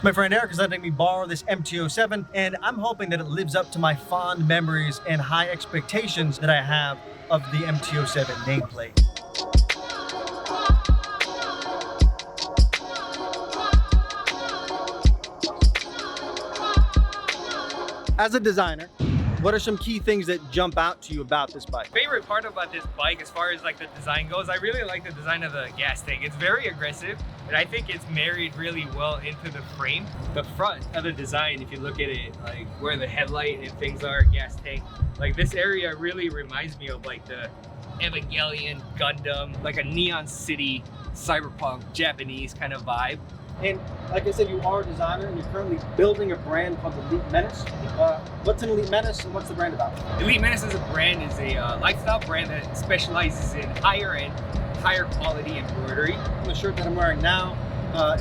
My friend Eric is letting me borrow this MT-07, and I'm hoping that it lives up to my fond memories and high expectations that I have of the MT-07 nameplate. As a designer, what are some key things that jump out to you about this bike? Favorite part about this bike, as far as like the design goes, I really like the design of the gas tank. It's very aggressive, and I think it's married really well into the frame. The front of the design, if you look at it, like where the headlight and things are, gas tank, like this area really reminds me of like the Evangelion, Gundam, like a Neon City, cyberpunk, Japanese kind of vibe. And like I said, you are a designer and you're currently building a brand called Elite Menace. What's an Elite Menace and what's the brand about? Elite Menace as a brand is a lifestyle brand that specializes in higher end, higher quality embroidery. The shirt that I'm wearing now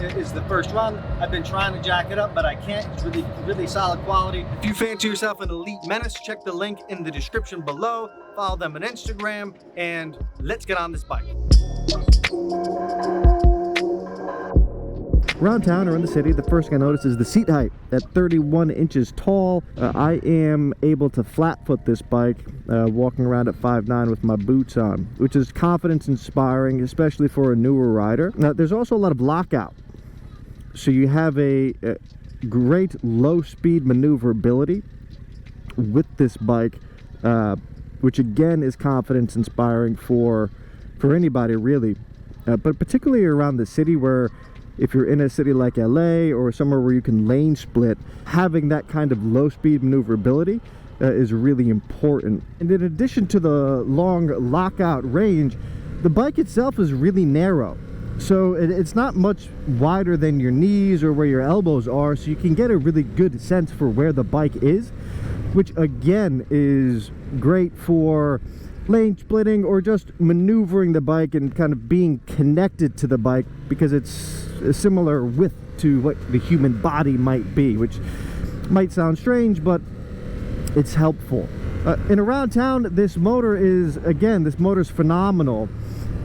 is the first run. I've been trying to jack it up, but I can't. It's really solid quality. If you fancy yourself an Elite Menace, check the link in the description below. Follow them on Instagram, and let's get on this bike. Around town or in the city, the first thing I notice is the seat height. At 31 inches tall, I am able to flat foot this bike walking around at 5'9" with my boots on, which is confidence inspiring, especially for a newer rider. Now, there's also a lot of lockout. So you have a great low speed maneuverability with this bike, which again is confidence inspiring for anybody really, but particularly around the city, where if you're in a city like LA or somewhere where you can lane split, having that kind of low speed maneuverability is really important. And in addition to the long lockout range, the bike itself is really narrow. So it's not much wider than your knees or where your elbows are, so you can get a really good sense for where the bike is, which again is great for lane splitting or just maneuvering the bike and kind of being connected to the bike, because it's a similar width to what the human body might be, which might sound strange, but it's helpful. And around town, this motor is phenomenal.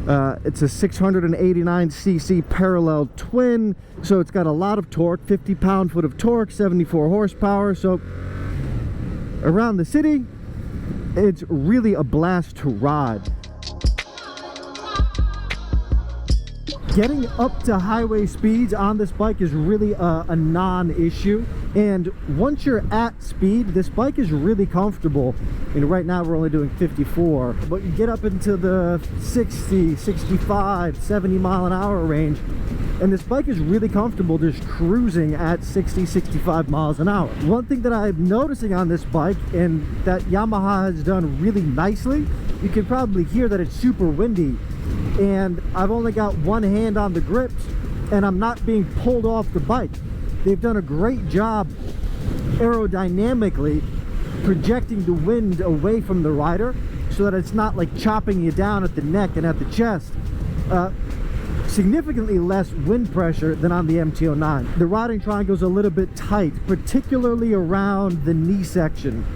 It's a 689cc parallel twin, so it's got a lot of torque, 50 pound-foot of torque, 74 horsepower. So around the city, it's really a blast to ride. Getting up to highway speeds on this bike is really a non-issue, and once you're at speed, this bike is really comfortable. Right now we're only doing 54, but you get up into the 60, 65, 70 mile an hour range, and this bike is really comfortable just cruising at 60, 65 miles an hour. One thing that I'm noticing on this bike, and that Yamaha has done really nicely, you can probably hear that it's super windy, and I've only got one hand on the grips and I'm not being pulled off the bike. They've done a great job aerodynamically projecting the wind away from the rider so that it's not like chopping you down at the neck and at the chest. Significantly less wind pressure than on the MT-09. The riding triangle is a little bit tight, particularly around the knee section.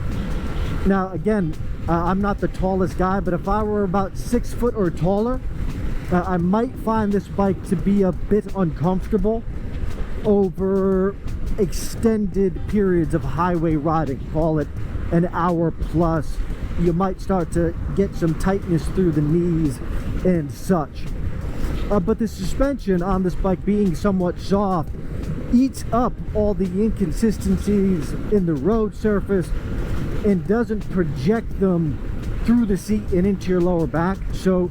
Now again, I'm not the tallest guy, but if I were about 6 foot or taller, I might find this bike to be a bit uncomfortable over extended periods of highway riding. Call it an hour plus. You might start to get some tightness through the knees and such. But the suspension on this bike being somewhat soft eats up all the inconsistencies in the road surface and doesn't project them through the seat and into your lower back. So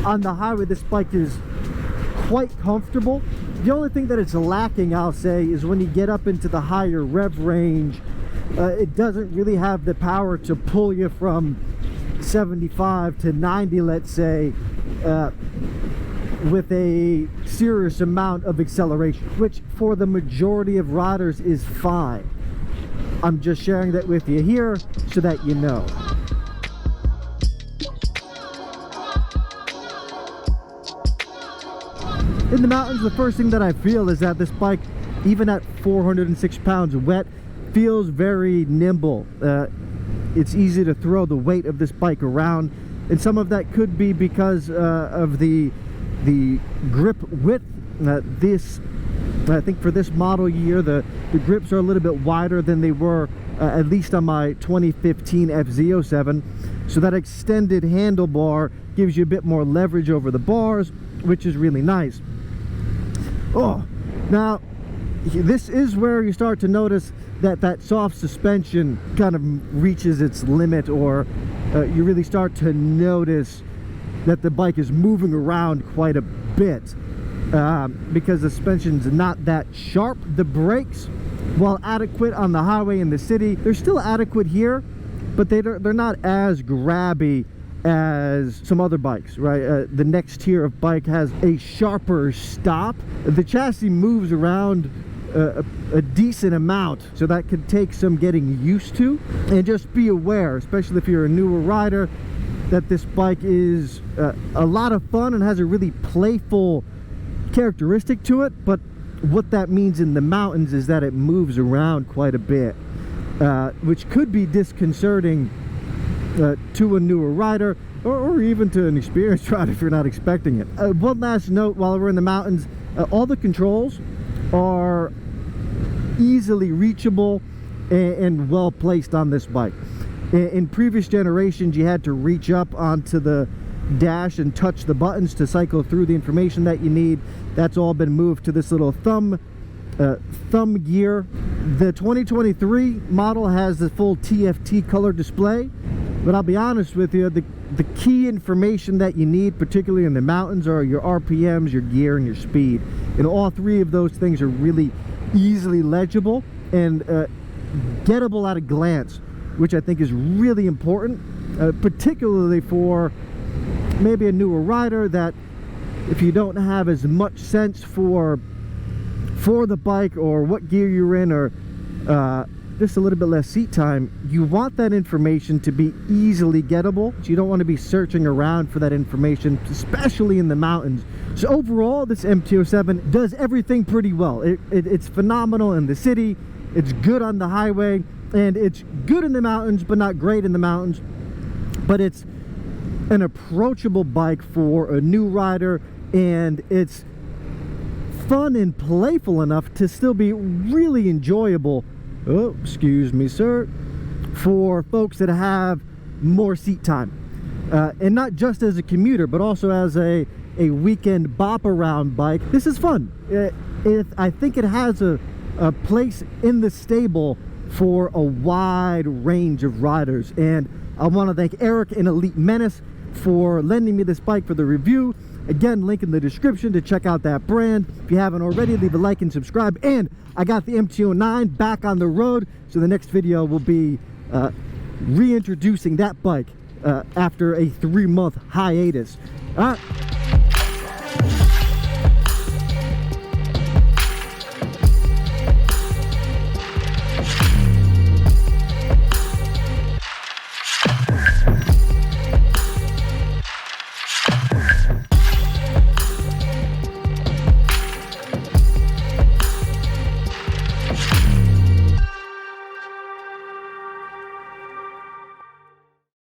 on the highway, this bike is quite comfortable. The only thing that it's lacking, I'll say, is when you get up into the higher rev range, it doesn't really have the power to pull you from 75 to 90, let's say, with a serious amount of acceleration, which for the majority of riders is fine. I'm just sharing that with you here so that you know. In the mountains, the first thing that I feel is that this bike, even at 406 pounds wet, feels very nimble. It's easy to throw the weight of this bike around, and some of that could be because of the grip width. This I think for this model year, the grips are a little bit wider than they were at least on my 2015 MT-07. So that extended handlebar gives you a bit more leverage over the bars, which is really nice. Oh, now this is where you start to notice that soft suspension kind of reaches its limit, or you really start to notice that the bike is moving around quite a bit because the suspension's not that sharp. The brakes, while adequate on the highway in the city, they're still adequate here, but they're not as grabby as some other bikes, right? The next tier of bike has a sharper stop. The chassis moves around a decent amount, so that could take some getting used to. And just be aware, especially if you're a newer rider, that this bike is a lot of fun and has a really playful characteristic to it, but what that means in the mountains is that it moves around quite a bit, which could be disconcerting to a newer rider, or even to an experienced rider if you're not expecting it. One last note while we're in the mountains, all the controls are easily reachable and well placed on this bike. In previous generations, you had to reach up onto the dash and touch the buttons to cycle through the information that you need. That's all been moved to this little thumb gear. The 2023 model has the full TFT color display, but I'll be honest with you, the key information that you need, particularly in the mountains, are your RPMs, your gear, and your speed. And all three of those things are really easily legible and gettable at a glance, which I think is really important, particularly for maybe a newer rider, that if you don't have as much sense for the bike or what gear you're in, or just a little bit less seat time, you want that information to be easily gettable. So you don't want to be searching around for that information, especially in the mountains. So overall, this MT-07 does everything pretty well. It's phenomenal in the city, it's good on the highway, and it's good in the mountains, but not great in the mountains. But it's an approachable bike for a new rider, and it's fun and playful enough to still be really enjoyable, oh, excuse me, sir, for folks that have more seat time. And not just as a commuter, but also as a weekend bop around bike. This is fun. I think it has a place in the stable for a wide range of riders. And I want to thank Eric and Elite Menace for lending me this bike for the review. Again, link in the description to check out that brand. If you haven't already, leave a like and subscribe. And I got the MT-09 back on the road, so the next video will be reintroducing that bike after a 3-month hiatus. All right.